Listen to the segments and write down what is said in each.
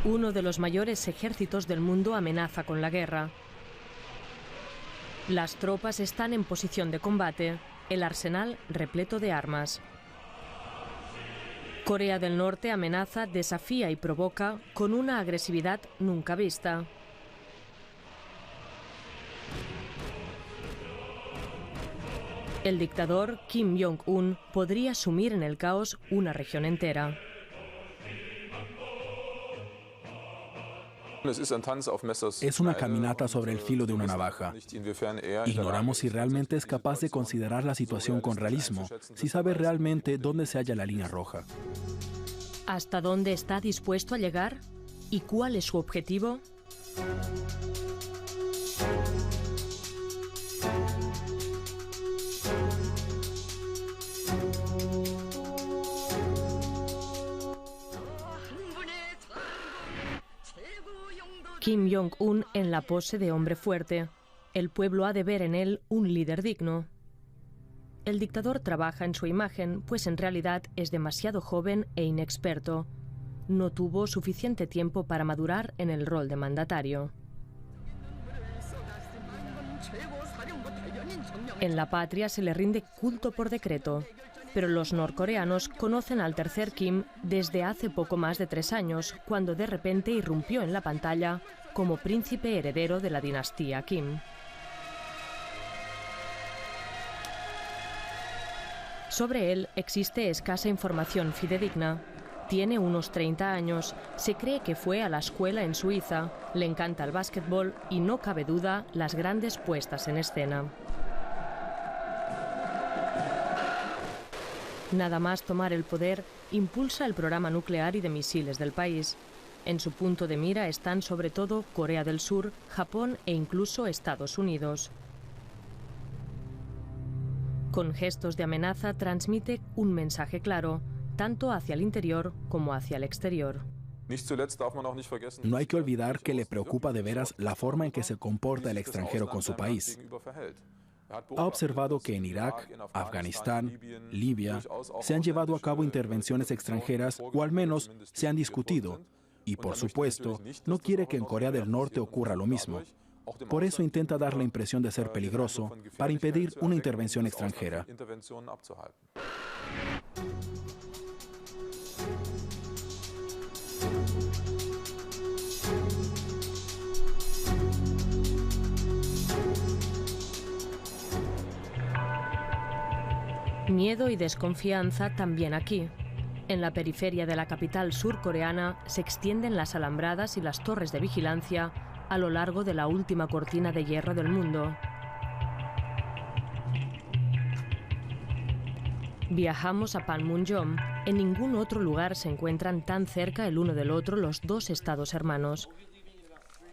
Uno de los mayores ejércitos del mundo amenaza con la guerra. Las tropas están en posición de combate, el arsenal repleto de armas. Corea del Norte amenaza, desafía y provoca con una agresividad nunca vista. El dictador Kim Jong-un podría sumir en el caos una región entera. Es una caminata sobre el filo de una navaja. Ignoramos si realmente es capaz de considerar la situación con realismo, si sabe realmente dónde se halla la línea roja. ¿Hasta dónde está dispuesto a llegar? ¿Y cuál es su objetivo? Kim Jong-un en la pose de hombre fuerte. El pueblo ha de ver en él un líder digno. El dictador trabaja en su imagen, pues en realidad es demasiado joven e inexperto. No tuvo suficiente tiempo para madurar en el rol de mandatario. En la patria se le rinde culto por decreto, pero los norcoreanos conocen al tercer Kim desde hace poco más de 3 años, cuando de repente irrumpió en la pantalla como príncipe heredero de la dinastía Kim. Sobre él existe escasa información fidedigna. Tiene unos 30 años, se cree que fue a la escuela en Suiza, le encanta el básquetbol y no cabe duda las grandes puestas en escena. Nada más tomar el poder, impulsa el programa nuclear y de misiles del país. En su punto de mira están sobre todo Corea del Sur, Japón e incluso Estados Unidos. Con gestos de amenaza transmite un mensaje claro, tanto hacia el interior como hacia el exterior. No hay que olvidar que le preocupa de veras la forma en que se comporta el extranjero con su país. Ha observado que en Irak, Afganistán, Libia, se han llevado a cabo intervenciones extranjeras o al menos se han discutido. Y por supuesto, no quiere que en Corea del Norte ocurra lo mismo. Por eso intenta dar la impresión de ser peligroso para impedir una intervención extranjera. Miedo y desconfianza también aquí. En la periferia de la capital surcoreana se extienden las alambradas y las torres de vigilancia a lo largo de la última cortina de hierro del mundo. Viajamos a Panmunjom. En ningún otro lugar se encuentran tan cerca el uno del otro los dos estados hermanos.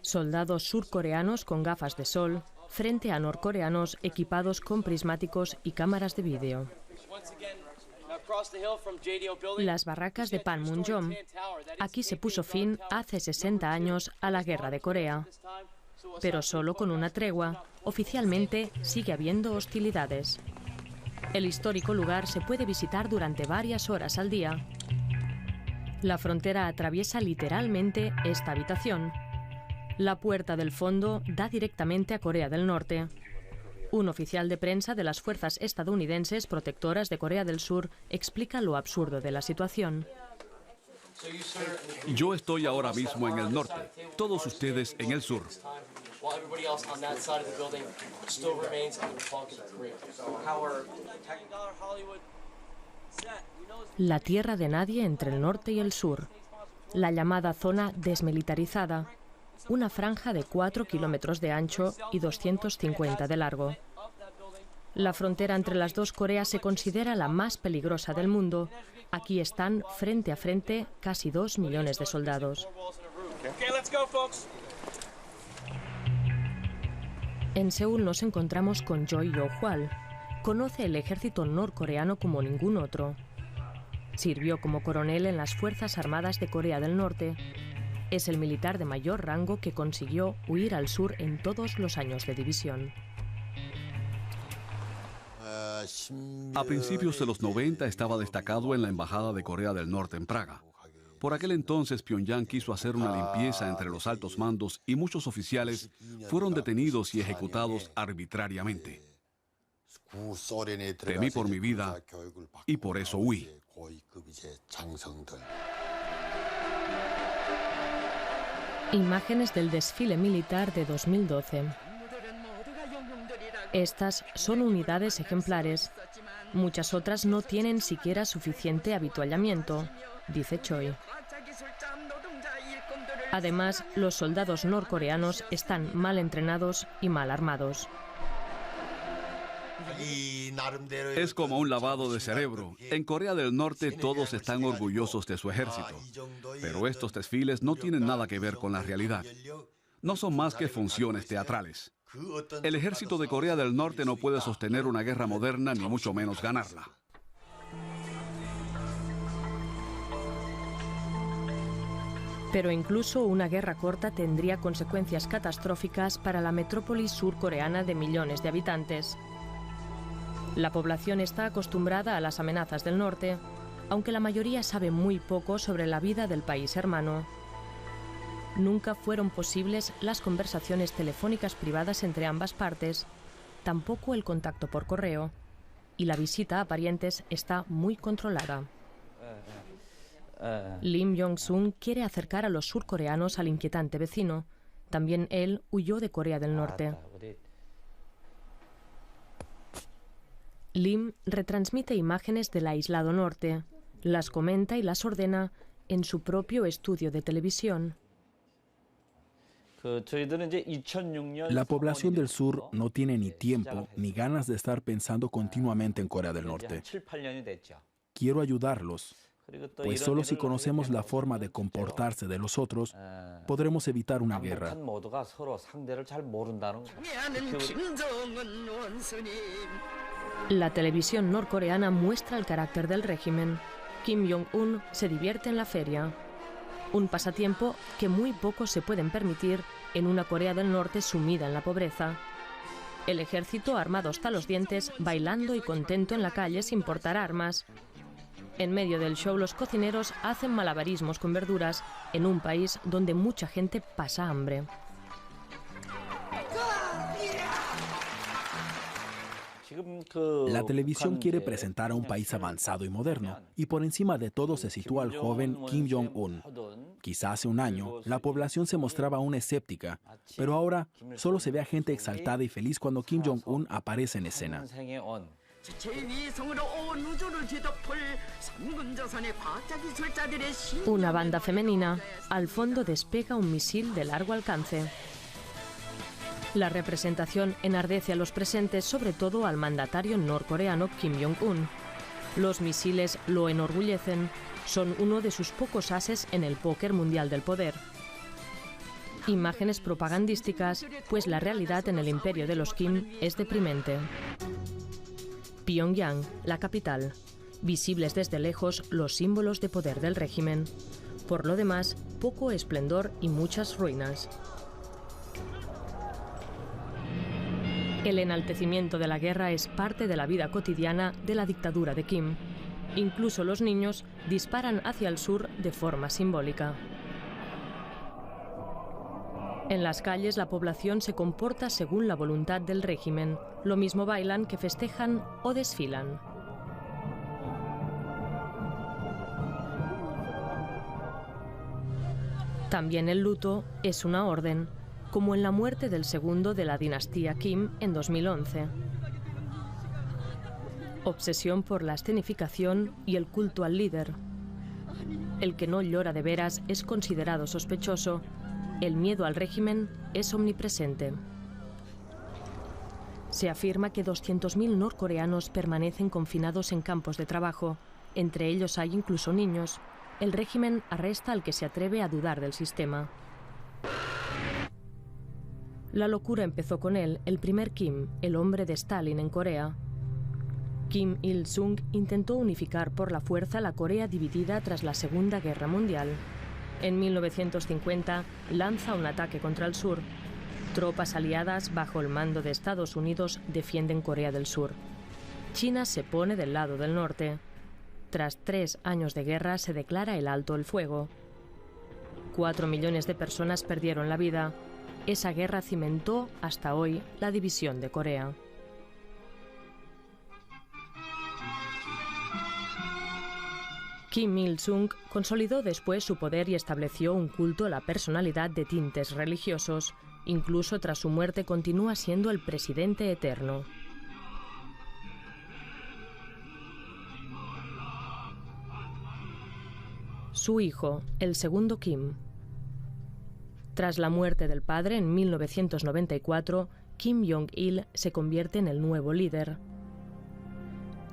Soldados surcoreanos con gafas de sol frente a norcoreanos equipados con prismáticos y cámaras de vídeo. Las barracas de Panmunjom. Aquí se puso fin hace 60 años a la guerra de Corea. Pero solo con una tregua. Oficialmente sigue habiendo hostilidades. El histórico lugar se puede visitar durante varias horas al día. La frontera atraviesa literalmente esta habitación. La puerta del fondo da directamente a Corea del Norte. Un oficial de prensa de las fuerzas estadounidenses protectoras de Corea del Sur explica lo absurdo de la situación. Yo estoy ahora mismo en el norte, todos ustedes en el sur. La tierra de nadie entre el norte y el sur. La llamada zona desmilitarizada. Una franja de 4 kilómetros de ancho y 250 de largo. La frontera entre las dos Coreas se considera la más peligrosa del mundo. Aquí están frente a frente casi 2 millones de soldados. En Seúl nos encontramos con Choi Yo-hwal. Conoce el ejército norcoreano como ningún otro. Sirvió como coronel en las Fuerzas Armadas de Corea del Norte. Es el militar de mayor rango que consiguió huir al sur en todos los años de división. A principios de los 90 estaba destacado en la Embajada de Corea del Norte en Praga. Por aquel entonces, Pyongyang quiso hacer una limpieza entre los altos mandos y muchos oficiales fueron detenidos y ejecutados arbitrariamente. Temí por mi vida y por eso huí. Imágenes del desfile militar de 2012. Estas son unidades ejemplares. Muchas otras no tienen siquiera suficiente avituallamiento, dice Choi. Además, los soldados norcoreanos están mal entrenados y mal armados. Es como un lavado de cerebro. En Corea del Norte todos están orgullosos de su ejército. Pero estos desfiles no tienen nada que ver con la realidad. No son más que funciones teatrales. El ejército de Corea del Norte no puede sostener una guerra moderna, ni mucho menos ganarla. Pero incluso una guerra corta tendría consecuencias catastróficas para la metrópolis surcoreana de millones de habitantes. La población está acostumbrada a las amenazas del norte, aunque la mayoría sabe muy poco sobre la vida del país hermano. Nunca fueron posibles las conversaciones telefónicas privadas entre ambas partes, tampoco el contacto por correo, y la visita a parientes está muy controlada. Lim Yong-sun quiere acercar a los surcoreanos al inquietante vecino. También él huyó de Corea del Norte. Lim retransmite imágenes del aislado norte, las comenta y las ordena en su propio estudio de televisión. La población del sur no tiene ni tiempo ni ganas de estar pensando continuamente en Corea del Norte. Quiero ayudarlos, pues solo si conocemos la forma de comportarse de los otros, podremos evitar una guerra. La televisión norcoreana muestra el carácter del régimen. Kim Jong-un se divierte en la feria, un pasatiempo que muy pocos se pueden permitir en una Corea del Norte sumida en la pobreza. El ejército, armado hasta los dientes, bailando y contento en la calle sin portar armas. En medio del show, los cocineros hacen malabarismos con verduras en un país donde mucha gente pasa hambre. La televisión quiere presentar a un país avanzado y moderno, y por encima de todo se sitúa al joven Kim Jong-un. Quizá hace un año, la población se mostraba aún escéptica, pero ahora solo se ve a gente exaltada y feliz cuando Kim Jong-un aparece en escena. Una banda femenina. Al fondo despega un misil de largo alcance. La representación enardece a los presentes, sobre todo al mandatario norcoreano Kim Jong-un. Los misiles lo enorgullecen. Son uno de sus pocos ases en el póker mundial del poder. Imágenes propagandísticas, pues la realidad en el imperio de los Kim es deprimente. Pyongyang, la capital. Visibles desde lejos los símbolos de poder del régimen. Por lo demás, poco esplendor y muchas ruinas. El enaltecimiento de la guerra es parte de la vida cotidiana de la dictadura de Kim. Incluso los niños disparan hacia el sur de forma simbólica. En las calles la población se comporta según la voluntad del régimen. Lo mismo bailan que festejan o desfilan. También el luto es una orden, como en la muerte del segundo de la dinastía Kim en 2011. Obsesión por la escenificación y el culto al líder. El que no llora de veras es considerado sospechoso. El miedo al régimen es omnipresente. Se afirma que 200.000 norcoreanos permanecen confinados en campos de trabajo. Entre ellos hay incluso niños. El régimen arresta al que se atreve a dudar del sistema. La locura empezó con él, el primer Kim, el hombre de Stalin en Corea. Kim Il-sung intentó unificar por la fuerza la Corea dividida tras la Segunda Guerra Mundial. En 1950 lanza un ataque contra el sur. Tropas aliadas bajo el mando de Estados Unidos defienden Corea del Sur. China se pone del lado del norte. Tras 3 años de guerra se declara el alto el fuego. 4 millones de personas perdieron la vida. Esa guerra cimentó hasta hoy la división de Corea. Kim Il-sung consolidó después su poder y estableció un culto a la personalidad de tintes religiosos. Incluso tras su muerte continúa siendo el presidente eterno. Su hijo, el segundo Kim. Tras la muerte del padre en 1994, Kim Jong-il se convierte en el nuevo líder.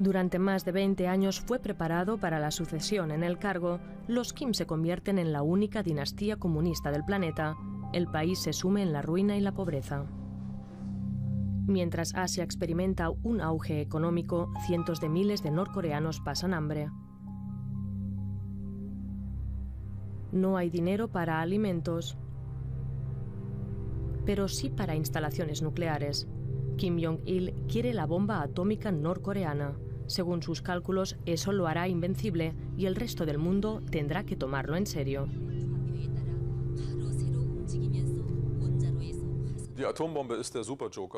Durante más de 20 años fue preparado para la sucesión en el cargo. Los Kim se convierten en la única dinastía comunista del planeta. El país se sume en la ruina y la pobreza. Mientras Asia experimenta un auge económico, cientos de miles de norcoreanos pasan hambre. No hay dinero para alimentos, pero sí para instalaciones nucleares. Kim Jong-il quiere la bomba atómica norcoreana. Según sus cálculos, eso lo hará invencible y el resto del mundo tendrá que tomarlo en serio.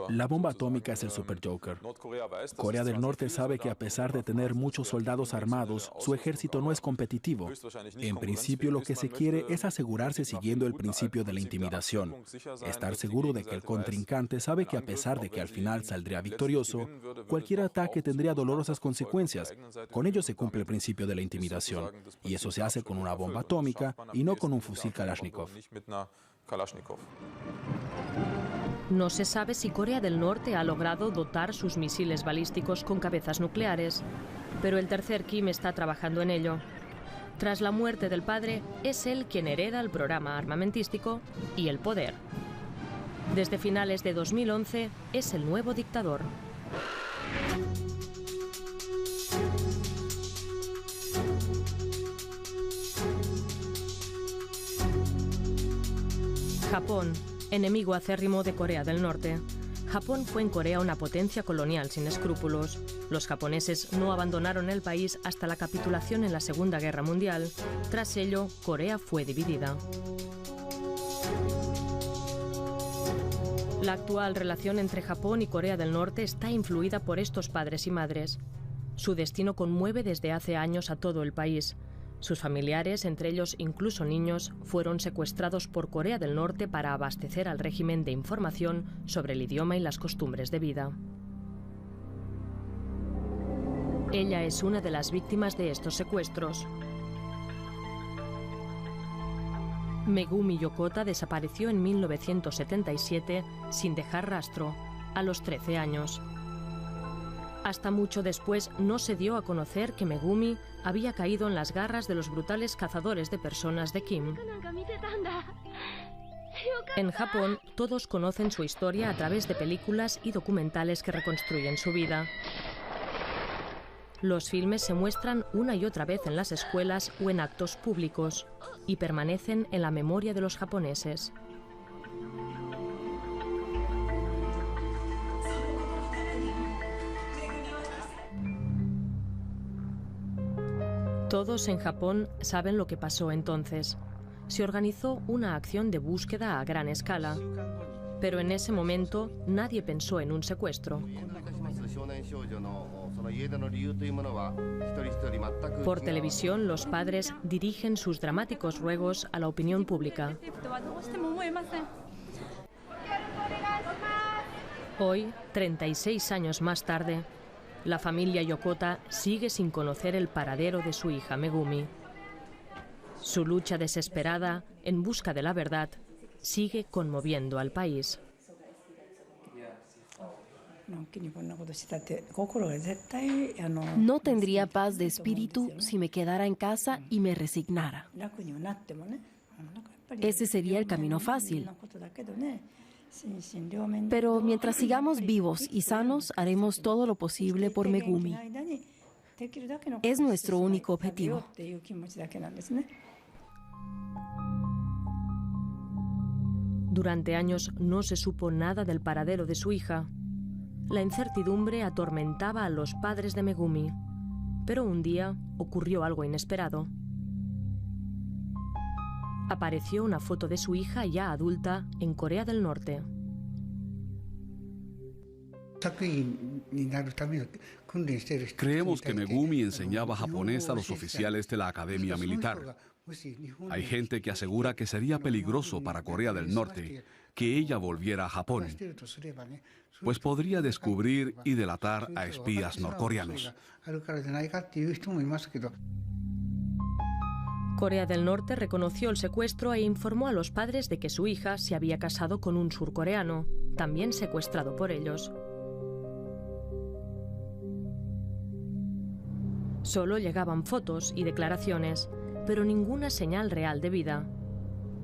La bomba atómica es el Super Joker. Corea del Norte sabe que a pesar de tener muchos soldados armados, su ejército no es competitivo. En principio, lo que se quiere es asegurarse siguiendo el principio de la intimidación. Estar seguro de que el contrincante sabe que a pesar de que al final saldría victorioso, cualquier ataque tendría dolorosas consecuencias. Con ello se cumple el principio de la intimidación. Y eso se hace con una bomba atómica y no con un fusil Kalashnikov. No se sabe si Corea del Norte ha logrado dotar sus misiles balísticos con cabezas nucleares, pero el tercer Kim está trabajando en ello. Tras la muerte del padre, es él quien hereda el programa armamentístico y el poder. Desde finales de 2011, es el nuevo dictador. Japón, enemigo acérrimo de Corea del Norte. Japón fue en Corea una potencia colonial sin escrúpulos. Los japoneses no abandonaron el país hasta la capitulación en la Segunda Guerra Mundial. Tras ello, Corea fue dividida. La actual relación entre Japón y Corea del Norte está influida por estos padres y madres. Su destino conmueve desde hace años a todo el país. Sus familiares, entre ellos incluso niños, fueron secuestrados por Corea del Norte para abastecer al régimen de información sobre el idioma y las costumbres de vida. Ella es una de las víctimas de estos secuestros. Megumi Yokota desapareció en 1977 sin dejar rastro, a los 13 años. Hasta mucho después no se dio a conocer que Megumi había caído en las garras de los brutales cazadores de personas de Kim. En Japón, todos conocen su historia a través de películas y documentales que reconstruyen su vida. Los filmes se muestran una y otra vez en las escuelas o en actos públicos y permanecen en la memoria de los japoneses. Todos en Japón saben lo que pasó entonces. Se organizó una acción de búsqueda a gran escala, pero en ese momento nadie pensó en un secuestro. Por televisión, los padres dirigen sus dramáticos ruegos a la opinión pública. Hoy, 36 años más tarde, la familia Yokota sigue sin conocer el paradero de su hija Megumi. Su lucha desesperada en busca de la verdad sigue conmoviendo al país. No tendría paz de espíritu si me quedara en casa y me resignara. Ese sería el camino fácil. Pero mientras sigamos vivos y sanos, haremos todo lo posible por Megumi. Es nuestro único objetivo. Durante años no se supo nada del paradero de su hija. La incertidumbre atormentaba a los padres de Megumi. Pero un día ocurrió algo inesperado. Apareció una foto de su hija ya adulta en Corea del Norte. Creemos que Megumi enseñaba japonés a los oficiales de la academia militar. Hay gente que asegura que sería peligroso para Corea del Norte que ella volviera a Japón, pues podría descubrir y delatar a espías norcoreanos. Corea del Norte reconoció el secuestro e informó a los padres de que su hija se había casado con un surcoreano, también secuestrado por ellos. Solo llegaban fotos y declaraciones, pero ninguna señal real de vida.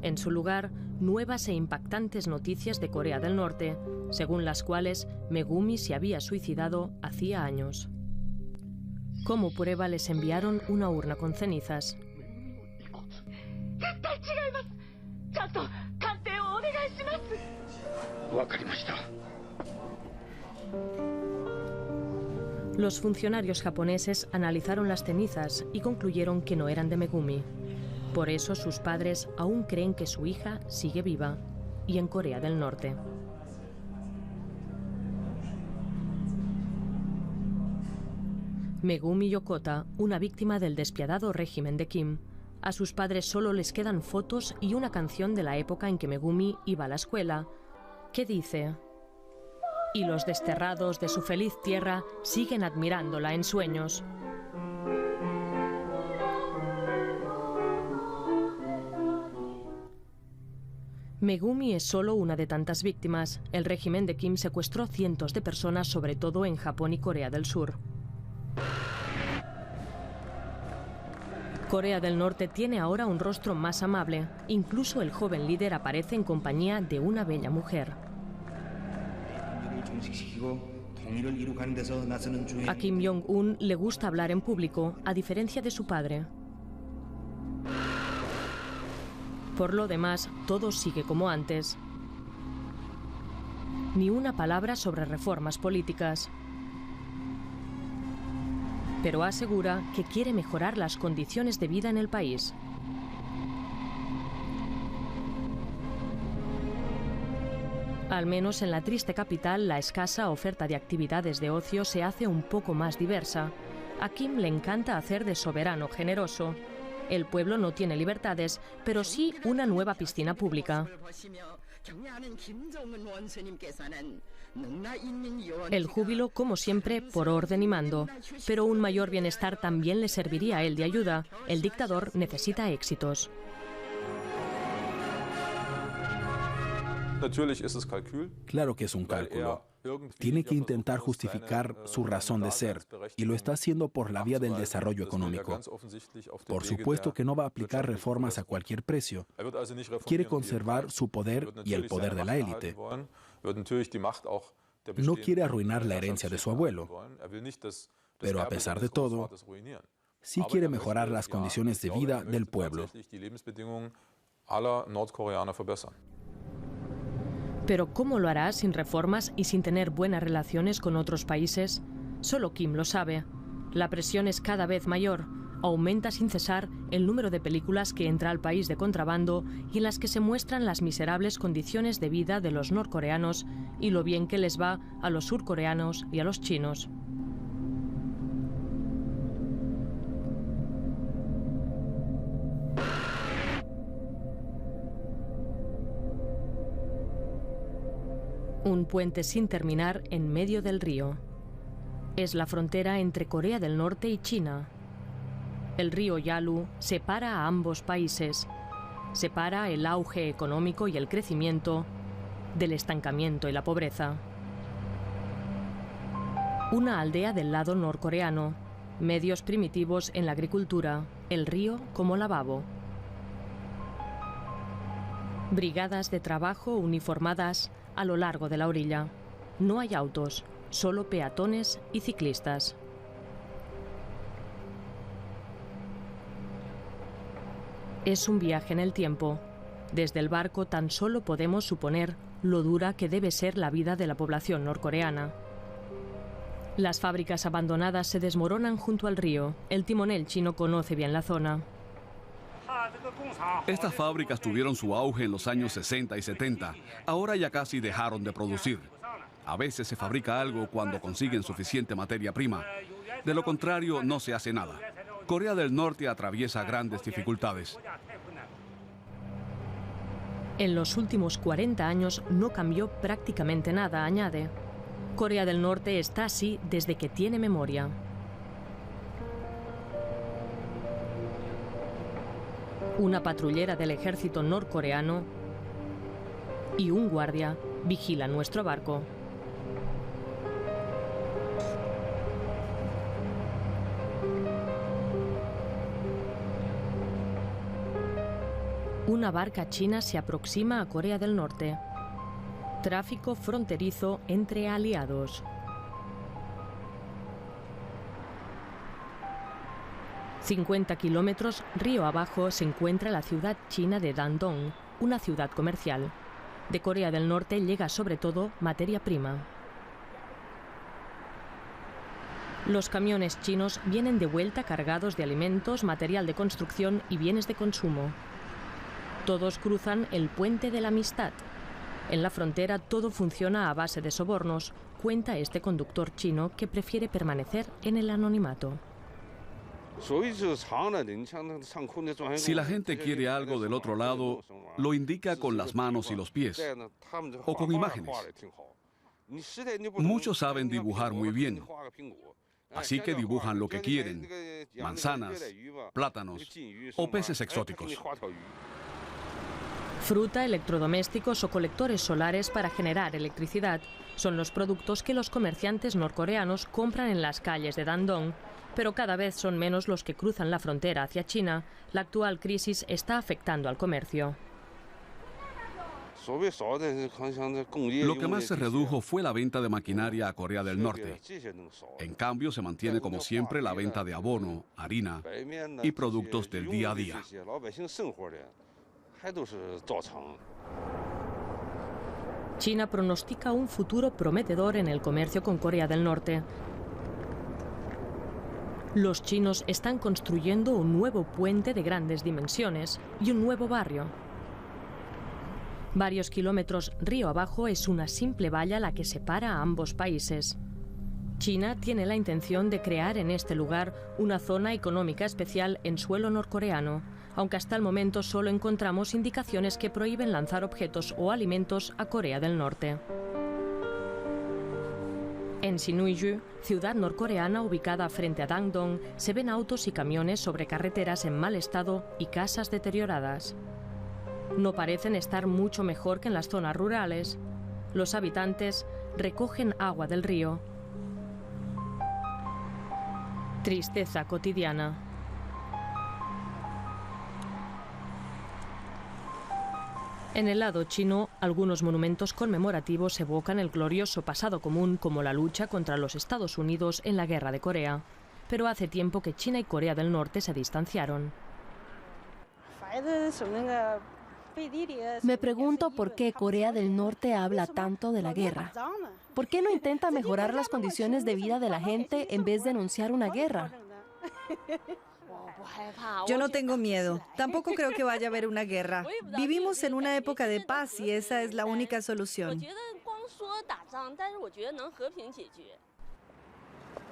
En su lugar, nuevas e impactantes noticias de Corea del Norte, según las cuales Megumi se había suicidado hacía años. Como prueba les enviaron una urna con cenizas. Los funcionarios japoneses analizaron las cenizas y concluyeron que no eran de Megumi. Por eso sus padres aún creen que su hija sigue viva y en Corea del Norte. Megumi Yokota, una víctima del despiadado régimen de Kim. A sus padres solo les quedan fotos y una canción de la época en que Megumi iba a la escuela, que dice: y los desterrados de su feliz tierra siguen admirándola en sueños. Megumi es solo una de tantas víctimas. El régimen de Kim secuestró cientos de personas, sobre todo en Japón y Corea del Sur. Corea del Norte tiene ahora un rostro más amable. Incluso el joven líder aparece en compañía de una bella mujer. A Kim Jong-un le gusta hablar en público, a diferencia de su padre. Por lo demás, todo sigue como antes. Ni una palabra sobre reformas políticas. Pero asegura que quiere mejorar las condiciones de vida en el país. Al menos en la triste capital, la escasa oferta de actividades de ocio se hace un poco más diversa. A Kim le encanta hacer de soberano generoso. El pueblo no tiene libertades, pero sí una nueva piscina pública. El júbilo, como siempre, por orden y mando. Pero un mayor bienestar también le serviría a él de ayuda. El dictador necesita éxitos. Claro que es un cálculo. Tiene que intentar justificar su razón de ser, y lo está haciendo por la vía del desarrollo económico. Por supuesto que no va a aplicar reformas a cualquier precio. Quiere conservar su poder y el poder de la élite. No quiere arruinar la herencia de su abuelo. Pero a pesar de todo, sí quiere mejorar las condiciones de vida del pueblo. Pero ¿cómo lo hará sin reformas y sin tener buenas relaciones con otros países? Solo Kim lo sabe. La presión es cada vez mayor. Aumenta sin cesar el número de películas que entra al país de contrabando y en las que se muestran las miserables condiciones de vida de los norcoreanos y lo bien que les va a los surcoreanos y a los chinos. Un puente sin terminar en medio del río. Es la frontera entre Corea del Norte y China. El río Yalu separa a ambos países. Separa el auge económico y el crecimiento del estancamiento y la pobreza. Una aldea del lado norcoreano. Medios primitivos en la agricultura. El río como lavabo. Brigadas de trabajo uniformadas a lo largo de la orilla. No hay autos, solo peatones y ciclistas. Es un viaje en el tiempo. Desde el barco tan solo podemos suponer lo dura que debe ser la vida de la población norcoreana. Las fábricas abandonadas se desmoronan junto al río. El timonel chino conoce bien la zona. Estas fábricas tuvieron su auge en los años 60 y 70. Ahora ya casi dejaron de producir. A veces se fabrica algo cuando consiguen suficiente materia prima. De lo contrario, no se hace nada. Corea del Norte atraviesa grandes dificultades. En los últimos 40 años no cambió prácticamente nada, añade. Corea del Norte está así desde que tiene memoria. Una patrullera del ejército norcoreano y un guardia vigilan nuestro barco. Una barca china se aproxima a Corea del Norte. Tráfico fronterizo entre aliados. ...50 kilómetros río abajo se encuentra la ciudad china de Dandong, una ciudad comercial. De Corea del Norte llega sobre todo materia prima. Los camiones chinos vienen de vuelta cargados de alimentos, material de construcción y bienes de consumo. Todos cruzan el puente de la amistad. En la frontera todo funciona a base de sobornos, cuenta este conductor chino que prefiere permanecer en el anonimato. Si la gente quiere algo del otro lado, lo indica con las manos y los pies, o con imágenes. Muchos saben dibujar muy bien, así que dibujan lo que quieren: manzanas, plátanos o peces exóticos. Fruta, electrodomésticos o colectores solares para generar electricidad son los productos que los comerciantes norcoreanos compran en las calles de Dandong, pero cada vez son menos los que cruzan la frontera hacia China. La actual crisis está afectando al comercio. Lo que más se redujo fue la venta de maquinaria a Corea del Norte. En cambio, se mantiene como siempre la venta de abono, harina y productos del día a día. China pronostica un futuro prometedor en el comercio con Corea del Norte. Los chinos están construyendo un nuevo puente de grandes dimensiones y un nuevo barrio. Varios kilómetros río abajo es una simple valla la que separa a ambos países. China tiene la intención de crear en este lugar una zona económica especial en suelo norcoreano, aunque hasta el momento solo encontramos indicaciones que prohíben lanzar objetos o alimentos a Corea del Norte. En Sinuiju, ciudad norcoreana ubicada frente a Dandong, se ven autos y camiones sobre carreteras en mal estado y casas deterioradas. No parecen estar mucho mejor que en las zonas rurales. Los habitantes recogen agua del río. Tristeza cotidiana. En el lado chino, algunos monumentos conmemorativos evocan el glorioso pasado común, como la lucha contra los Estados Unidos en la Guerra de Corea. Pero hace tiempo que China y Corea del Norte se distanciaron. Me pregunto por qué Corea del Norte habla tanto de la guerra. ¿Por qué no intenta mejorar las condiciones de vida de la gente en vez de anunciar una guerra? Yo no tengo miedo. Tampoco creo que vaya a haber una guerra. Vivimos en una época de paz y esa es la única solución.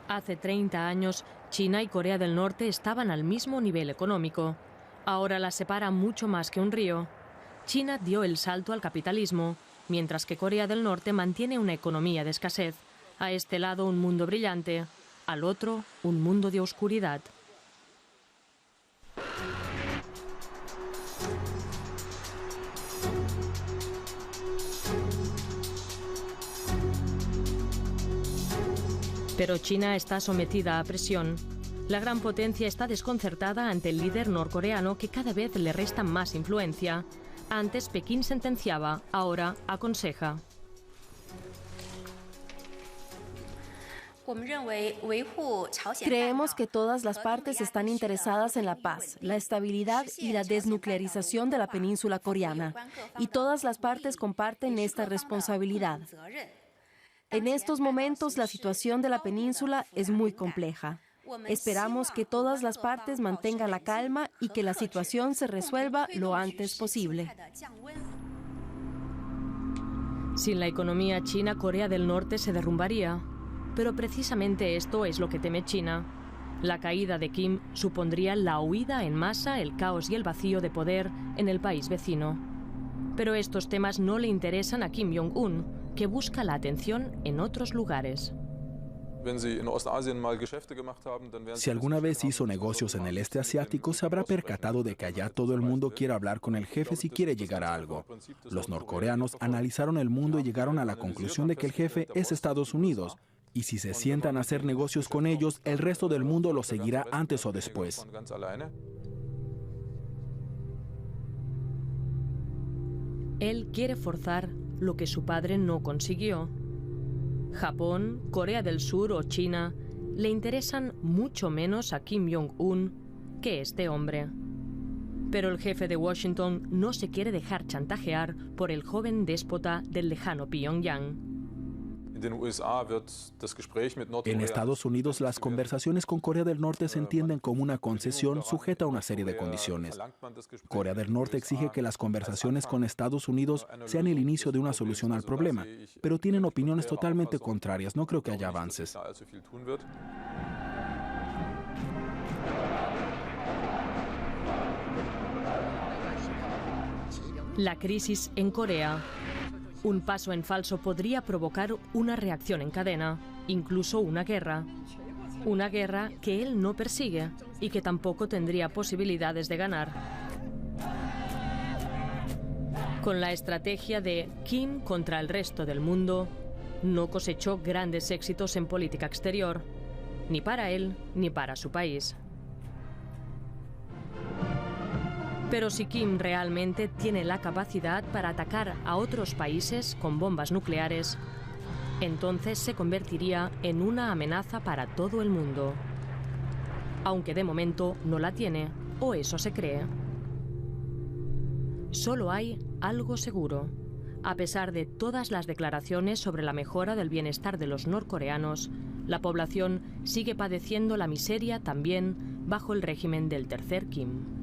Hace 30 años, China y Corea del Norte estaban al mismo nivel económico. Ahora las separa mucho más que un río. China dio el salto al capitalismo, mientras que Corea del Norte mantiene una economía de escasez. A este lado un mundo brillante, al otro un mundo de oscuridad. Pero China está sometida a presión. La gran potencia está desconcertada ante el líder norcoreano que cada vez le resta más influencia. Antes Pekín sentenciaba, ahora aconseja. Creemos que todas las partes están interesadas en la paz, la estabilidad y la desnuclearización de la península coreana, y todas las partes comparten esta responsabilidad. En estos momentos, la situación de la península es muy compleja. Esperamos que todas las partes mantengan la calma y que la situación se resuelva lo antes posible. Sin la economía china, Corea del Norte se derrumbaría. Pero precisamente esto es lo que teme China. La caída de Kim supondría la huida en masa, el caos y el vacío de poder en el país vecino. Pero estos temas no le interesan a Kim Jong-un, que busca la atención en otros lugares. Si alguna vez hizo negocios en el este asiático, se habrá percatado de que allá todo el mundo quiere hablar con el jefe si quiere llegar a algo. Los norcoreanos analizaron el mundo y llegaron a la conclusión de que el jefe es Estados Unidos. Y si se sientan a hacer negocios con ellos, el resto del mundo lo seguirá antes o después. Él quiere forzar lo que su padre no consiguió. Japón, Corea del Sur o China le interesan mucho menos a Kim Jong-un que este hombre. Pero el jefe de Washington no se quiere dejar chantajear por el joven déspota del lejano Pyongyang. En Estados Unidos, las conversaciones con Corea del Norte se entienden como una concesión sujeta a una serie de condiciones. Corea del Norte exige que las conversaciones con Estados Unidos sean el inicio de una solución al problema, pero tienen opiniones totalmente contrarias. No creo que haya avances. La crisis en Corea. Un paso en falso podría provocar una reacción en cadena, incluso una guerra. Una guerra que él no persigue y que tampoco tendría posibilidades de ganar. Con la estrategia de Kim contra el resto del mundo, no cosechó grandes éxitos en política exterior, ni para él ni para su país. Pero si Kim realmente tiene la capacidad para atacar a otros países con bombas nucleares, entonces se convertiría en una amenaza para todo el mundo. Aunque de momento no la tiene, o eso se cree. Solo hay algo seguro. A pesar de todas las declaraciones sobre la mejora del bienestar de los norcoreanos, la población sigue padeciendo la miseria también bajo el régimen del tercer Kim.